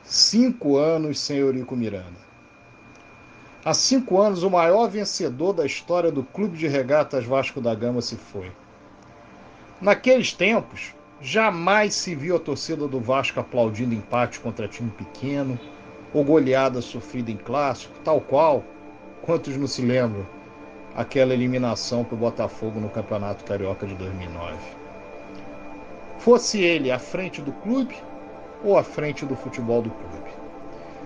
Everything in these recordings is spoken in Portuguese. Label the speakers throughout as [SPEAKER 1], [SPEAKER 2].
[SPEAKER 1] 5 anos sem Eurico Miranda. Há 5 anos, o maior vencedor da história do Clube de Regatas Vasco da Gama se foi. Naqueles tempos, jamais se viu a torcida do Vasco aplaudindo empate contra time pequeno ou goleada sofrida em clássico, tal qual, quantos não se lembram, aquela eliminação para o Botafogo no Campeonato Carioca de 2009. Fosse ele à frente do clube ou à frente do futebol do clube.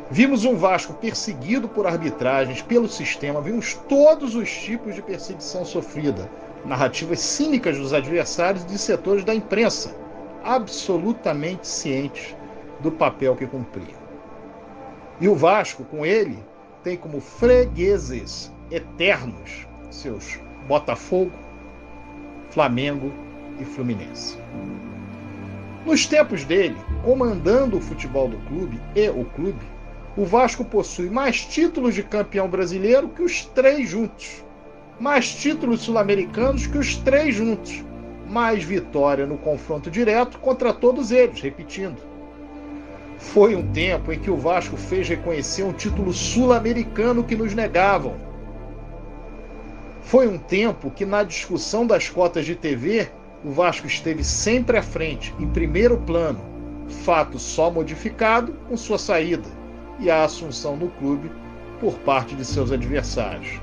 [SPEAKER 1] Vimos um Vasco perseguido por arbitragens, pelo sistema, vimos todos os tipos de perseguição sofrida, narrativas cínicas dos adversários e de setores da imprensa, absolutamente cientes do papel que cumpriam. E o Vasco, com ele, tem como fregueses eternos seus Botafogo, Flamengo e Fluminense. Nos tempos dele, comandando o futebol do clube e o clube, o Vasco possui mais títulos de campeão brasileiro que os 3 juntos, mais títulos sul-americanos que os 3 juntos, mais vitória no confronto direto contra todos eles, repetindo. Foi um tempo em que o Vasco fez reconhecer um título sul-americano que nos negavam. Foi um tempo que, na discussão das cotas de TV, o Vasco esteve sempre à frente, em primeiro plano, fato só modificado com sua saída e a assunção no clube por parte de seus adversários.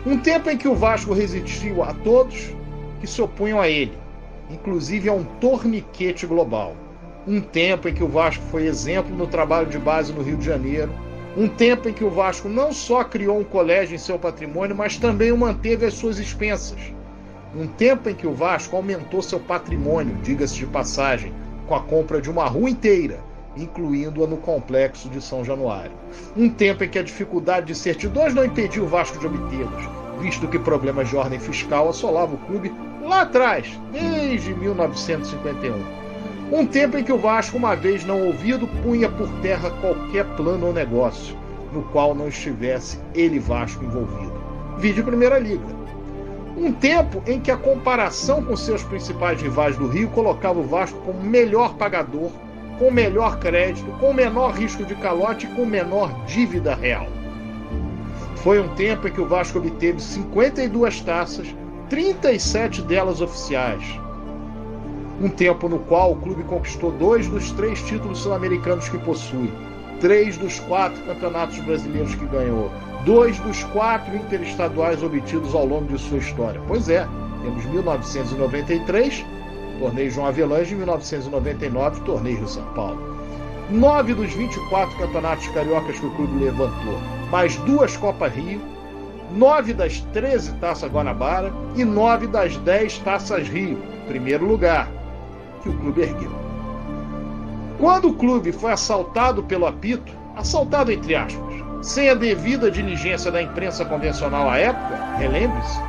[SPEAKER 1] Um tempo em que o Vasco resistiu a todos que se opunham a ele, inclusive a um torniquete global. Um tempo em que o Vasco foi exemplo no trabalho de base no Rio de Janeiro. Um tempo em que o Vasco não só criou um colégio em seu patrimônio, mas também o manteve às suas expensas. Um tempo em que o Vasco aumentou seu patrimônio, diga-se de passagem, com a compra de uma rua inteira, incluindo-a no complexo de São Januário. Um tempo em que a dificuldade de certidões não impediu o Vasco de obtê-los, visto que problemas de ordem fiscal assolavam o clube lá atrás, desde 1951. Um tempo em que o Vasco, uma vez não ouvido, punha por terra qualquer plano ou negócio, no qual não estivesse ele, Vasco, envolvido. Vide Primeira Liga. Um tempo em que a comparação com seus principais rivais do Rio colocava o Vasco como melhor pagador, com melhor crédito, com menor risco de calote e com menor dívida real. Foi um tempo em que o Vasco obteve 52 taças, 37 delas oficiais. Um tempo no qual o clube conquistou 2 dos 3 títulos sul-americanos que possui, 3 dos 4 campeonatos brasileiros que ganhou, 2 dos 4 interestaduais obtidos ao longo de sua história. Pois é, temos 1993, torneio João Avelange, e 1999, torneio Rio-São Paulo. 9 dos 24 campeonatos cariocas que o clube levantou, mais 2 Copas Rio, 9 das 13 Taças Guanabara e 9 das 10 Taças Rio, primeiro lugar, que o clube ergueu. Quando o clube foi assaltado pelo apito, assaltado entre aspas, sem a devida diligência da imprensa convencional à época, relembre-se,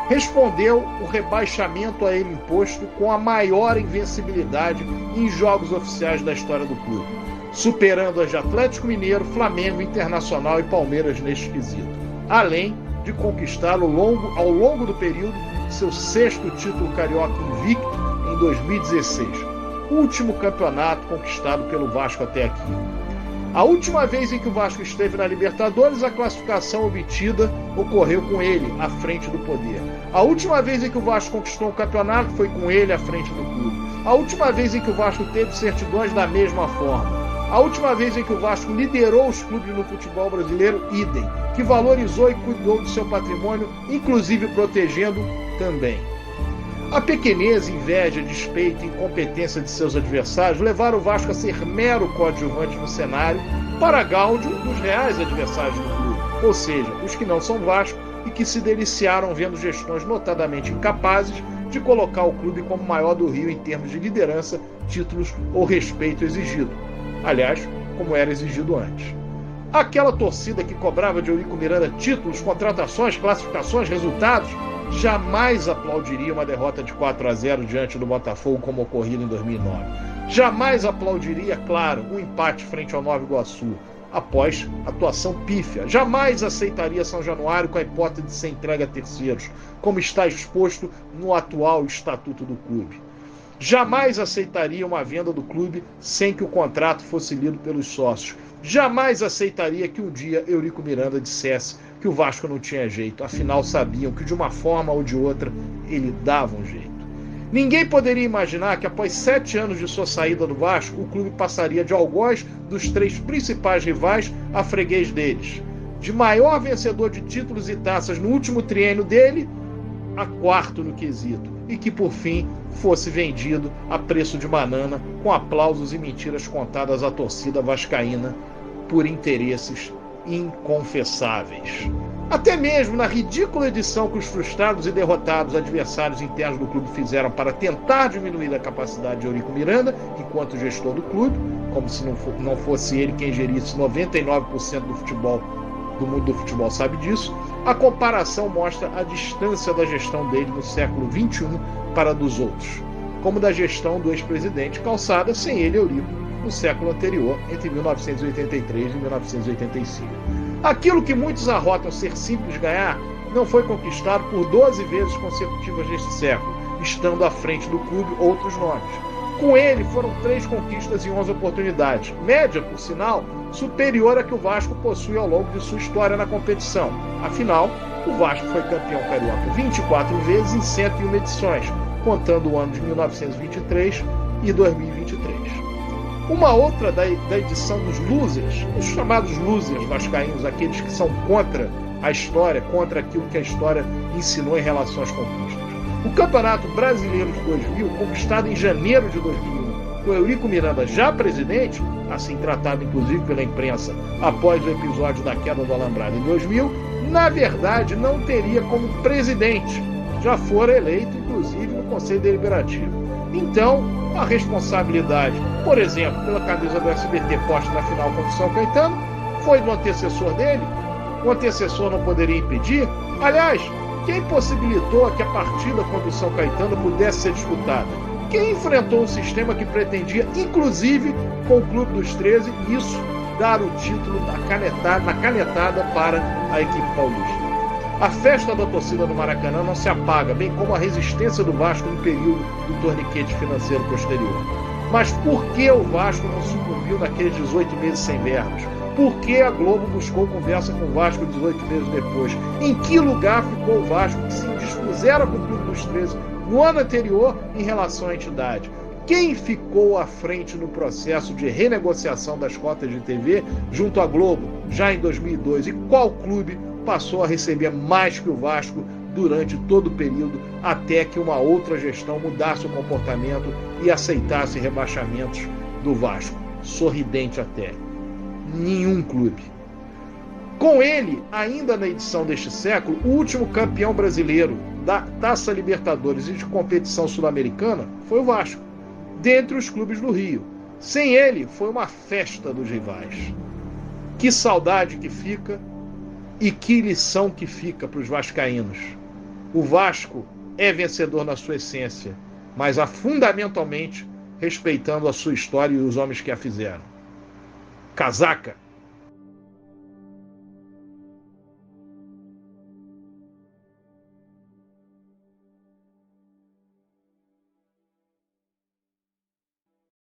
[SPEAKER 1] respondeu o rebaixamento a ele imposto com a maior invencibilidade em jogos oficiais da história do clube, superando as de Atlético Mineiro, Flamengo, Internacional e Palmeiras neste quesito, além de conquistar ao longo do período seu 6º título carioca invicto em 2016, último campeonato conquistado pelo Vasco até aqui. A última vez em que o Vasco esteve na Libertadores, a classificação obtida ocorreu com ele à frente do poder. A última vez em que o Vasco conquistou um campeonato foi com ele à frente do clube. A última vez em que o Vasco teve certidões da mesma forma. A última vez em que o Vasco liderou os clubes no futebol brasileiro, idem, que valorizou e cuidou do seu patrimônio, inclusive protegendo também. A pequenez, inveja, despeito e incompetência de seus adversários levaram o Vasco a ser mero coadjuvante no cenário para gáudio dos reais adversários do clube, ou seja, os que não são Vasco e que se deliciaram vendo gestões notadamente incapazes de colocar o clube como o maior do Rio em termos de liderança, títulos ou respeito exigido. Aliás, como era exigido antes. Aquela torcida que cobrava de Eurico Miranda títulos, contratações, classificações, resultados, jamais aplaudiria uma derrota de 4-0 diante do Botafogo como ocorrido em 2009. Jamais aplaudiria, claro, um empate frente ao Nova Iguaçu, após atuação pífia. Jamais aceitaria São Januário com a hipótese de ser entregue a terceiros, como está exposto no atual estatuto do clube. Jamais aceitaria uma venda do clube sem que o contrato fosse lido pelos sócios. Jamais aceitaria que um dia Eurico Miranda dissesse que o Vasco não tinha jeito. Afinal, sabiam que de uma forma ou de outra ele dava um jeito. Ninguém poderia imaginar que após 7 anos de sua saída do Vasco, o clube passaria de algoz dos 3 principais rivais a freguês deles. De maior vencedor de títulos e taças no último triênio dele, a 4º no quesito. E que, por fim, fosse vendido a preço de banana, com aplausos e mentiras contadas à torcida vascaína por interesses inconfessáveis. Até mesmo na ridícula edição que os frustrados e derrotados adversários internos do clube fizeram para tentar diminuir a capacidade de Eurico Miranda enquanto gestor do clube, como se não fosse ele quem gerisse 99% do futebol, do mundo do futebol sabe disso, a comparação mostra a distância da gestão dele no século XXI para a dos outros, como da gestão do ex-presidente Calçada sem ele, Eurico, no século anterior, entre 1983 e 1985. Aquilo que muitos arrotam ser simples ganhar não foi conquistado por 12 vezes consecutivas neste século, estando à frente do clube outros nomes. Com ele foram 3 conquistas e 11 oportunidades, média, por sinal, superior à que o Vasco possui ao longo de sua história na competição. Afinal, o Vasco foi campeão carioca 24 vezes em 101 edições, contando o ano de 1923 e 2023. Uma outra da edição dos losers, os chamados losers vascaínos, aqueles que são contra a história, contra aquilo que a história ensinou em relação às conquistas. O Campeonato Brasileiro de 2000, conquistado em janeiro de 2001, com Eurico Miranda já presidente, assim tratado inclusive pela imprensa após o episódio da queda do Alambrado em 2000, na verdade não teria como presidente, já fora eleito inclusive no Conselho Deliberativo. Então, a responsabilidade, por exemplo, pela camisa do SBT posta na final contra o São Caetano, foi do antecessor dele. O antecessor não poderia impedir. Aliás, quem possibilitou que a partida contra o São Caetano pudesse ser disputada? Quem enfrentou um sistema que pretendia, inclusive com o Clube dos 13, isso dar o título na canetada para a equipe paulista? A festa da torcida do Maracanã não se apaga, bem como a resistência do Vasco no período do torniquete financeiro posterior. Mas por que o Vasco não sucumbiu naqueles 18 meses sem verbas? Por que a Globo buscou conversa com o Vasco 18 meses depois? Em que lugar ficou o Vasco que se indispusera com o Clube dos 13 no ano anterior em relação à entidade? Quem ficou à frente no processo de renegociação das cotas de TV junto à Globo já em 2002? E qual clube passou a receber mais que o Vasco durante todo o período, até que uma outra gestão mudasse o comportamento e aceitasse rebaixamentos do Vasco? Sorridente até. Nenhum clube. Com ele, ainda na edição deste século, o último campeão brasileiro da Taça Libertadores e de competição sul-americana foi o Vasco, dentre os clubes do Rio. Sem ele, foi uma festa dos rivais. Que saudade que fica e que lição que fica para os vascaínos. O Vasco é vencedor na sua essência, mas fundamentalmente respeitando a sua história e os homens que a fizeram. Casaca!